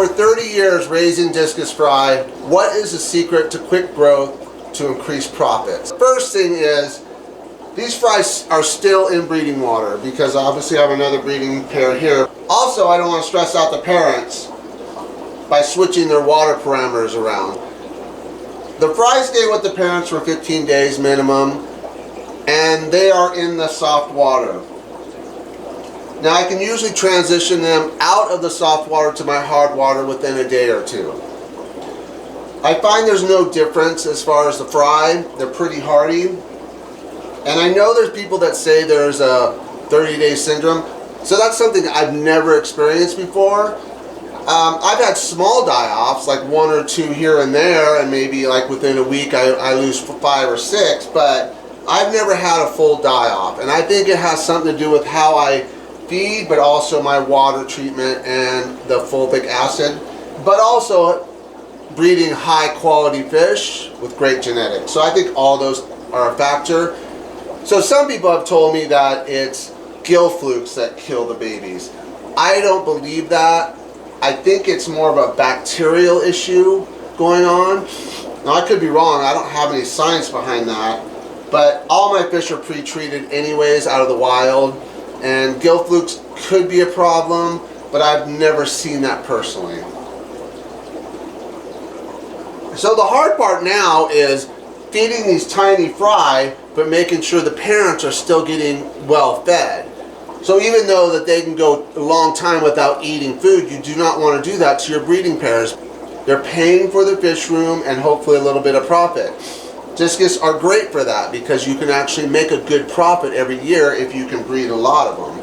over 30 years raising discus fry, what is the secret to quick growth to increase profits? First thing is, these fries are still in breeding water because obviously I have another breeding pair here. Also, I don't want to stress out the parents by switching their water parameters around. The fries stay with the parents for 15 days minimum, and they are in the soft water. Now I can usually transition them out of the soft water to my hard water within a day or two. I find there's no difference as far as the fry. They're pretty hardy. And I know there's people that say there's a 30-day syndrome. So that's something I've never experienced before. I've had small die-offs, like 1 or 2 here and there, and maybe like within a week I lose 5 or 6, but I've never had a full die-off. And I think it has something to do with how I feed, but also my water treatment and the fulvic acid, but also breeding high quality fish with great genetics. So I think all those are a factor. So some people have told me that it's gill flukes that kill the babies. I don't believe that. I think it's more of a bacterial issue going on. Now I could be wrong, I don't have any science behind that, but all my fish are pre-treated anyways out of the wild. And gill flukes could be a problem, but I've never seen that personally. So the hard part now is feeding these tiny fry, but making sure the parents are still getting well fed. So even though that they can go a long time without eating food, you do not want to do that to your breeding pairs. They're paying for the fish room and hopefully a little bit of profit. Discus are great for that because you can actually make a good profit every year if you can breed a lot of them.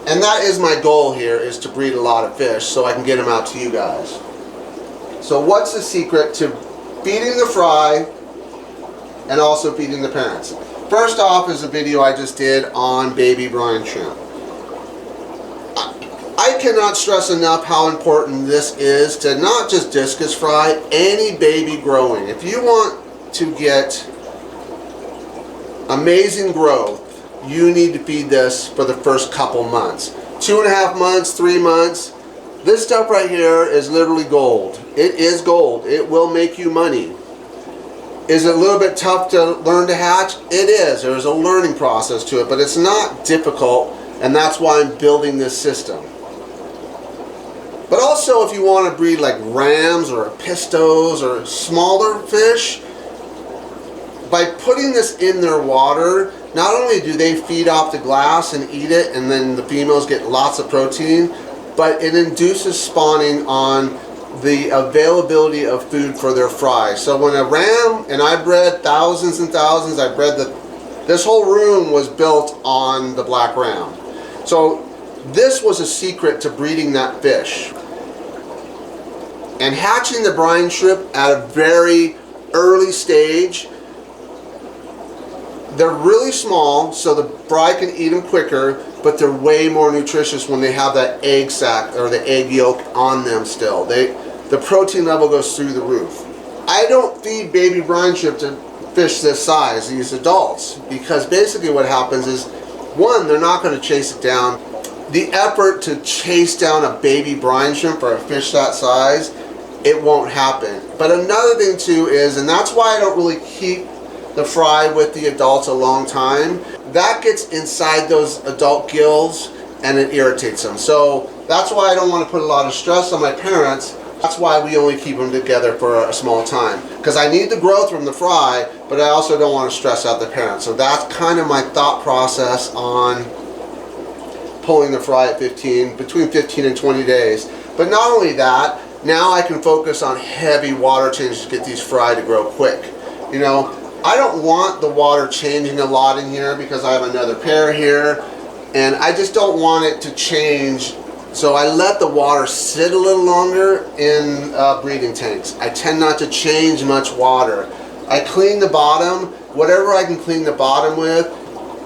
And that is my goal here, is to breed a lot of fish so I can get them out to you guys. So what's the secret to feeding the fry and also feeding the parents? First off is a video I just did on baby brine shrimp. I cannot stress enough how important this is to not just discus fry, any baby growing. If you want to get amazing growth, you need to feed this for the first couple months. 2.5 months, 3 months. This stuff right here is literally gold. It is gold. It will make you money. Is it a little bit tough to learn to hatch? It is. There's a learning process to it, but it's not difficult, and that's why I'm building this system. But also if you want to breed like rams or pistos or smaller fish, by putting this in their water, not only do they feed off the glass and eat it and then the females get lots of protein, but it induces spawning on the availability of food for their fry. So when a ram, and I bred thousands and thousands, I bred this whole room was built on the black ram. So this was a secret to breeding that fish. And hatching the brine shrimp at a very early stage. They're really small, so the fry can eat them quicker, but they're way more nutritious when they have that egg sac or the egg yolk on them still. The protein level goes through the roof. I don't feed baby brine shrimp to fish this size, these adults, because basically what happens is, one, they're not going to chase it down. The effort to chase down a baby brine shrimp for a fish that size, it won't happen. But another thing too is, and that's why I don't really keep the fry with the adults a long time, that gets inside those adult gills and it irritates them. So that's why I don't want to put a lot of stress on my parents. That's why we only keep them together for a small time, because I need the growth from the fry, but I also don't want to stress out the parents. So that's kind of my thought process on pulling the fry at between 15 and 20 days. But not only that, now I can focus on heavy water changes to get these fry to grow quick. You know, I don't want the water changing a lot in here because I have another pair here, and I just don't want it to change. So I let the water sit a little longer in breeding tanks. I tend not to change much water. I clean the bottom, whatever I can clean the bottom with,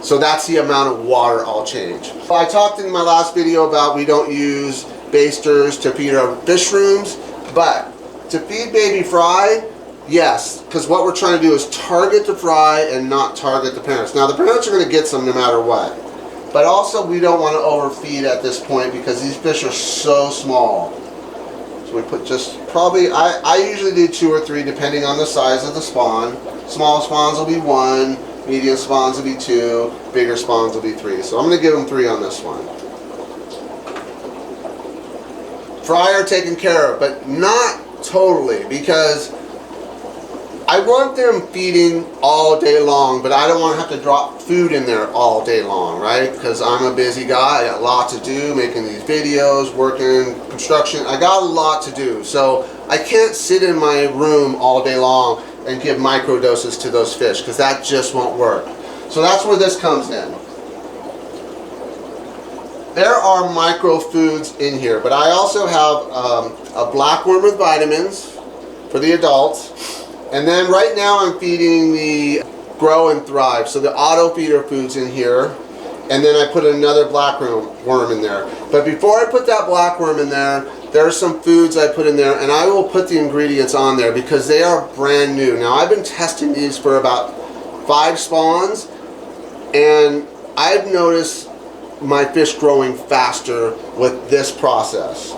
so that's the amount of water I'll change. I talked in my last video about we don't use basters to feed our fish rooms, but to feed baby fry, yes, because what we're trying to do is target the fry and not target the parents. Now the parents are going to get some no matter what. But also we don't want to overfeed at this point because these fish are so small. So we put just probably, I usually do 2 or 3 depending on the size of the spawn. Small spawns will be 1, medium spawns will be 2, bigger spawns will be 3. So I'm going to give them 3 on this one. Fry are taken care of, but not totally, because I want them feeding all day long, but I don't want to have to drop food in there all day long, right? Because I'm a busy guy, I got a lot to do, making these videos, working, construction, I got a lot to do. So I can't sit in my room all day long and give micro doses to those fish, because that just won't work. So that's where this comes in. There are micro foods in here, but I also have a black worm with vitamins for the adults. And then right now I'm feeding the Grow and Thrive, so the auto feeder food's in here. And then I put another black worm in there. But before I put that black worm in there, there are some foods I put in there, and I will put the ingredients on there because they are brand new. Now I've been testing these for about 5 spawns, and I've noticed my fish growing faster with this process.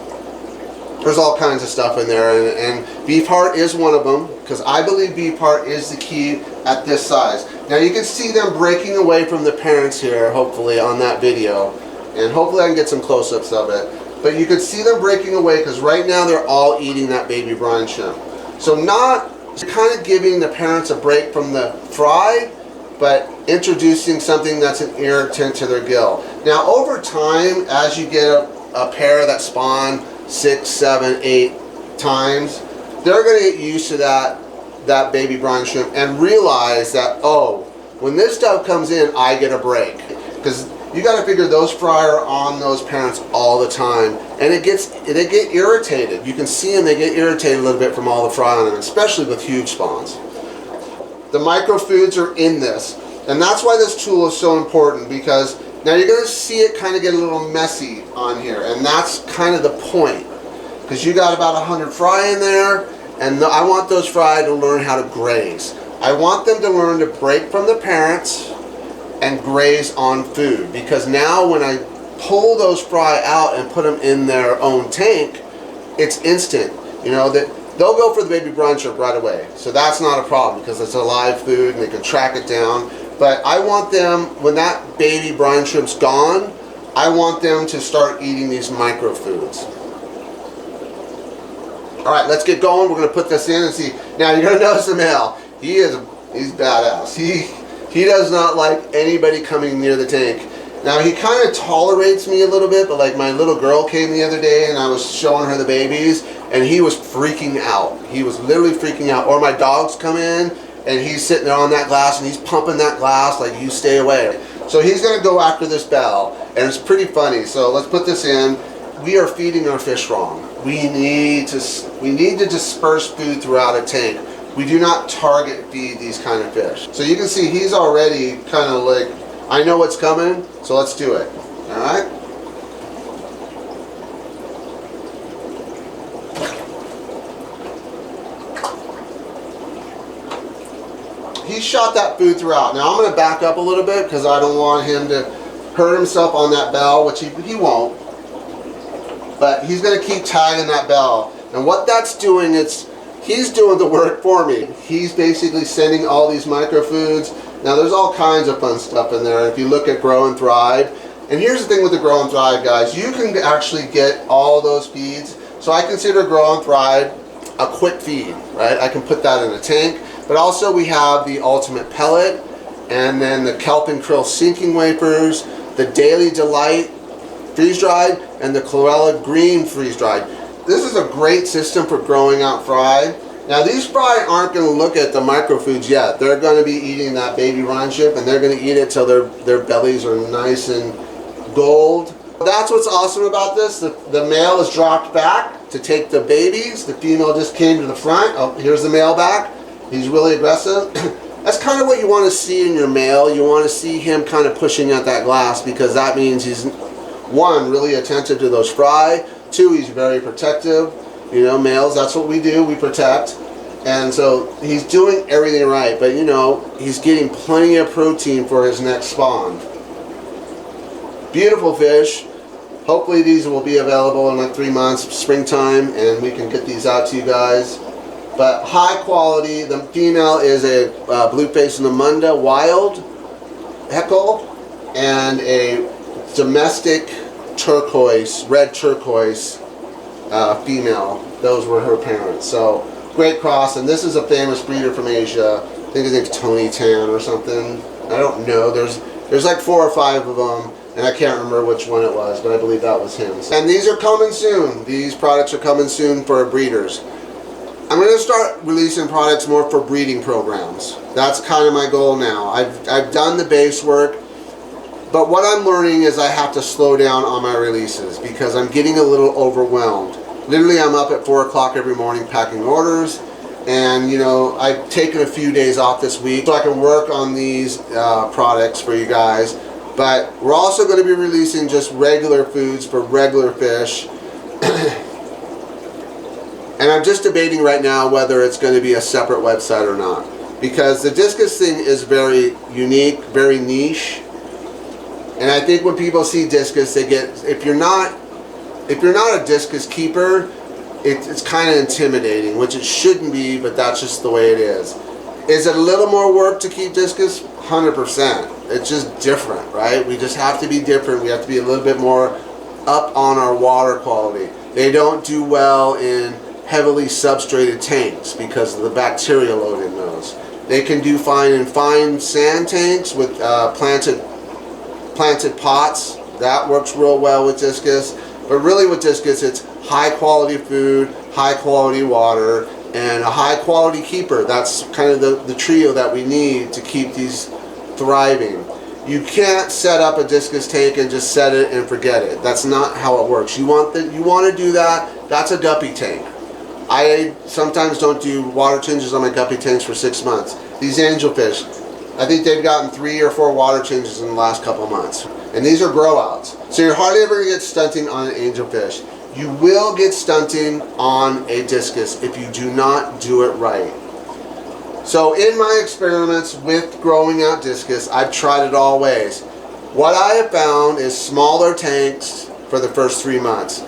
There's all kinds of stuff in there, and beef heart is one of them, because I believe beef heart is the key at this size. Now you can see them breaking away from the parents here, hopefully on that video, and hopefully I can get some close-ups of it. But you can see them breaking away because right now they're all eating that baby brine shrimp. So not kind of giving the parents a break from the fry, but introducing something that's an irritant to their gill. Now over time, as you get a pair that spawn 6, 7, 8 times, they're going to get used to that baby brine shrimp and realize that, oh, when this stuff comes in, I get a break. Because you got to figure those fry are on those parents all the time, and they get irritated. You can see them, they get irritated a little bit from all the fry on them, especially with huge spawns. The micro foods are in this, and that's why this tool is so important, because now you're going to see it kind of get a little messy on here, and that's kind of the point, because you got about 100 fry in there, and I want those fry to learn how to graze. I want them to learn to break from the parents and graze on food, because now when I pull those fry out and put them in their own tank, it's instant. You know, that they'll go for the baby brine shrimp right away, so that's not a problem because it's a live food and they can track it down. But I want them, when that baby brine shrimp's gone, I want them to start eating these micro foods. All right, let's get going. We're going to put this in and see. Now you're going to notice the male. He's badass. He does not like anybody coming near the tank. Now he kind of tolerates me a little bit, but like my little girl came the other day and I was showing her the babies, and he was freaking out. He was literally freaking out. Or my dogs come in and he's sitting there on that glass and he's pumping that glass like, you stay away. So he's going to go after this bell, and it's pretty funny. So let's put this in. We are feeding our fish wrong. We need to disperse food throughout a tank. We do not target feed these kind of fish. So you can see he's already kind of like, I know what's coming, so let's do it. All right? He shot that food throughout. Now I'm going to back up a little bit because I don't want him to hurt himself on that bell, which he won't. But he's going to keep tagging that bell. And what that's doing, he's doing the work for me. He's basically sending all these micro foods. Now there's all kinds of fun stuff in there if you look at Grow and Thrive. And here's the thing with the Grow and Thrive, guys. You can actually get all those feeds. So I consider Grow and Thrive a quick feed, right? I can put that in a tank. But also we have the Ultimate Pellet, and then the Kelp and Krill Sinking Wafers, the Daily Delight freeze-dried, and the Chlorella Green freeze-dried. This is a great system for growing out fry. Now these fry aren't going to look at the microfoods yet. They're going to be eating that baby brine shrimp, and they're going to eat it till their bellies are nice and gold. That's what's awesome about this. The male is dropped back to take the babies. The female just came to the front. Oh, here's the male back. He's really aggressive. That's kind of what you want to see in your male. You want to see him kind of pushing at that glass, because that means he's, one, really attentive to those fry. Two, he's very protective. You know, males, that's what we do. We protect. And so he's doing everything right. But, you know, he's getting plenty of protein for his next spawn. Beautiful fish. Hopefully these will be available in like 3 months, springtime, and we can get these out to you guys. But high quality. The female is a blue-faced Namunda wild heckle and a domestic turquoise, red turquoise female. Those were her parents. So great cross, and this is a famous breeder from Asia. I think his name's Tony Tan or something. I don't know. There's like 4 or 5 of them, and I can't remember which one it was, but I believe that was him. And these are coming soon. These products are coming soon for breeders. I'm going to start releasing products more for breeding programs. That's kind of my goal now. I've done the base work, but what I'm learning is I have to slow down on my releases because I'm getting a little overwhelmed. Literally, I'm up at 4 o'clock every morning packing orders, and you know, I've taken a few days off this week so I can work on these products for you guys. But we're also going to be releasing just regular foods for regular fish. And I'm just debating right now whether it's going to be a separate website or not. Because the Discus thing is very unique, very niche. And I think when people see Discus, they get, if you're not a Discus keeper, it's kind of intimidating, which it shouldn't be, but that's just the way it is. Is it a little more work to keep Discus? 100%. It's just different, right? We just have to be different. We have to be a little bit more up on our water quality. They don't do well in heavily substrated tanks because of the bacteria load in those. They can do fine in fine sand tanks with planted pots. That works real well with Discus. But really with Discus, it's high quality food, high quality water, and a high quality keeper. That's kind of the trio that we need to keep these thriving. You can't set up a Discus tank and just set it and forget it. That's not how it works. You want to do that, that's a guppy tank. I sometimes don't do water changes on my guppy tanks for 6 months. These angelfish, I think they've gotten 3 or 4 water changes in the last couple months. And these are grow outs. So you're hardly ever going to get stunting on an angelfish. You will get stunting on a Discus if you do not do it right. So in my experiments with growing out Discus, I've tried it all ways. What I have found is smaller tanks for the first 3 months.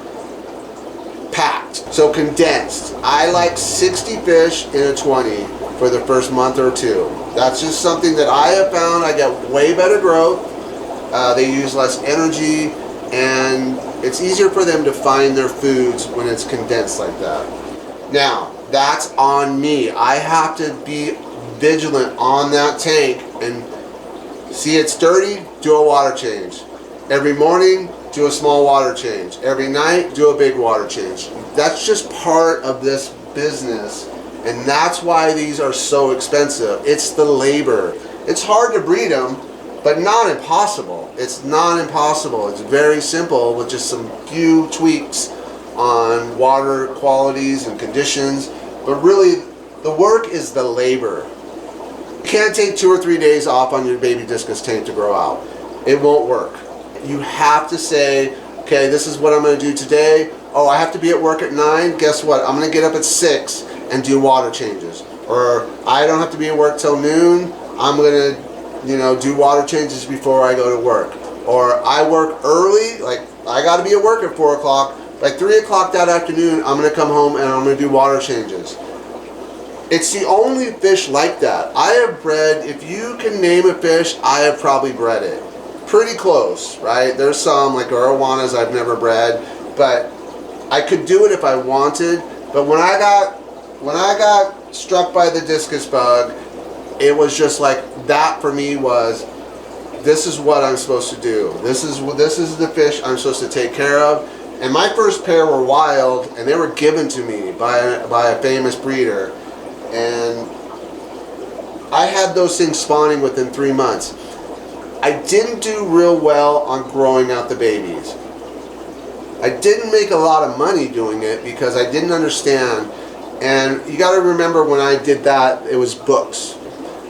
Packed, so condensed. I like 60 fish in a 20 for the first month or 2. That's just something that I have found. I get way better growth. They use less energy, and it's easier for them to find their foods when it's condensed like that. Now, that's on me. I have to be vigilant on that tank and see it's dirty, do a water change. Every morning, do a small water change. Every night, do a big water change. That's just part of this business, and that's why these are so expensive. It's the labor. It's hard to breed them, but not impossible. It's not impossible. It's very simple with just some few tweaks on water qualities and conditions, but really the work is the labor. You can't take 2 or 3 days off on your baby Discus tank to grow out. It won't work. You have to say, okay, this is what I'm going to do today. Oh, I have to be at work at 9. Guess what? I'm going to get up at 6 and do water changes. Or I don't have to be at work till noon. I'm going to, do water changes before I go to work. Or I work early, like I got to be at work at 4 o'clock. Like 3 o'clock that afternoon, I'm going to come home and I'm going to do water changes. It's the only fish like that. I have bred, if you can name a fish, I have probably bred it. Pretty close, right? There's some like arowanas I've never bred, but I could do it if I wanted. But when I got struck by the Discus bug, it was just like that for me was, this is what I'm supposed to do. This is the fish I'm supposed to take care of. And my first pair were wild, and they were given to me by a famous breeder. And I had those things spawning within 3 months. I didn't do real well on growing out the babies. I didn't make a lot of money doing it because I didn't understand. And you got to remember when I did that, it was books.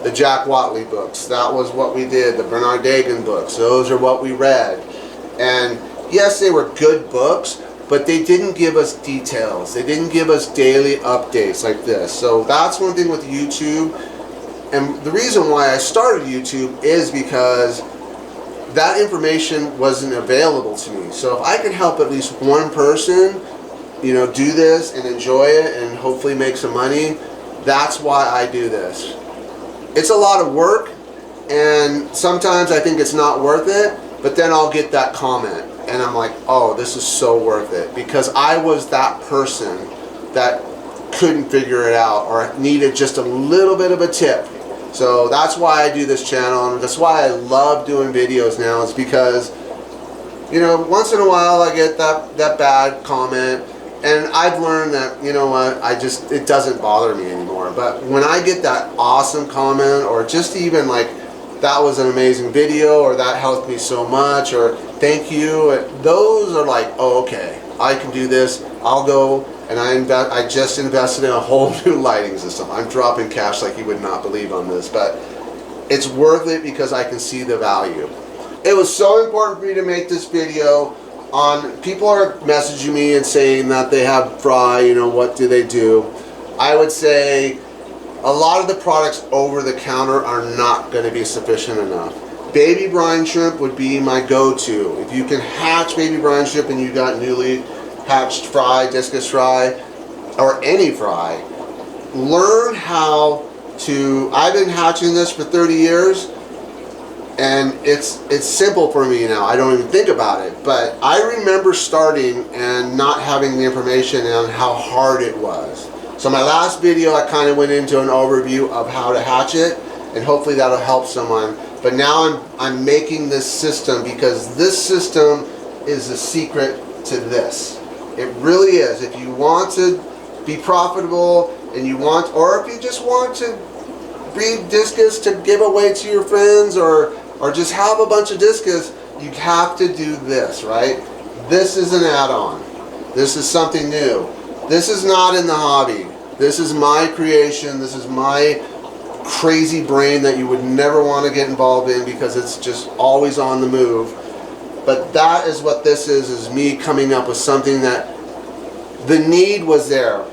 The Jack Watley books. That was what we did. The Bernard Dagan books. Those are what we read. And yes, they were good books, but they didn't give us details. They didn't give us daily updates like this. So that's one thing with YouTube. And the reason why I started YouTube is because that information wasn't available to me. So if I could help at least one person, you know, do this and enjoy it and hopefully make some money, that's why I do this. It's a lot of work, and sometimes I think it's not worth it, but then I'll get that comment and I'm like, oh, this is so worth it, because I was that person that couldn't figure it out or needed just a little bit of a tip. So that's why I do this channel, and that's why I love doing videos now, is because, you know, once in a while I get that bad comment, and I've learned that, you know what, it doesn't bother me anymore. But when I get that awesome comment, or just even like, that was an amazing video, or that helped me so much, or thank you, those are like, oh, okay, I can do this. I'll go, and I just invested in a whole new lighting system. I'm dropping cash like you would not believe on this, but it's worth it because I can see the value. It was so important for me to make this video. People are messaging me and saying that they have fry, you know, what do they do? I would say a lot of the products over the counter are not going to be sufficient enough. Baby brine shrimp would be my go-to. If you can hatch baby brine shrimp and you got newly hatched fry, discus fry, or any fry, learn how to. I've been hatching this for 30 years, and it's simple for me now. I don't even think about it, but I remember starting and not having the information on how hard it was. So my last video, I kind of went into an overview of how to hatch it, and hopefully that'll help someone. But now I'm making this system, because this system is the secret to this. It really is. If you want to be profitable, and you want, or if you just want to breed discus to give away to your friends, or just have a bunch of discus, you have to do this, right? This is an add-on. This is something new. This is not in the hobby. This is my creation. This is my crazy brain that you would never want to get involved in, because it's just always on the move. But that is what this is me coming up with something that the need was there.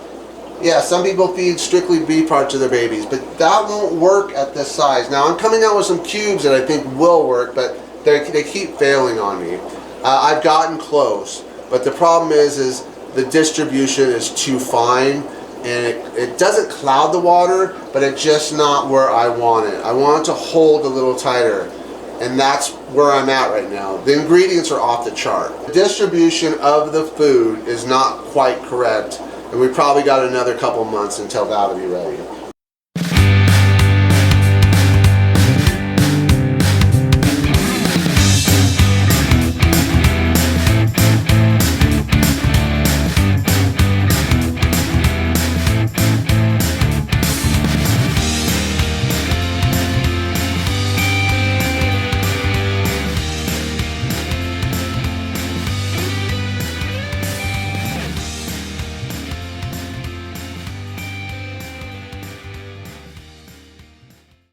Yeah, some people feed strictly beef parts to their babies, but that won't work at this size. Now I'm coming out with some cubes that I think will work, but they keep failing on me. I've gotten close, but the problem is the distribution is too fine, and it doesn't cloud the water, but it's just not where I want it. I want it to hold a little tighter, and that's where I'm at right now. The ingredients are off the chart. The distribution of the food is not quite correct, and we probably got another couple months until that'll be ready.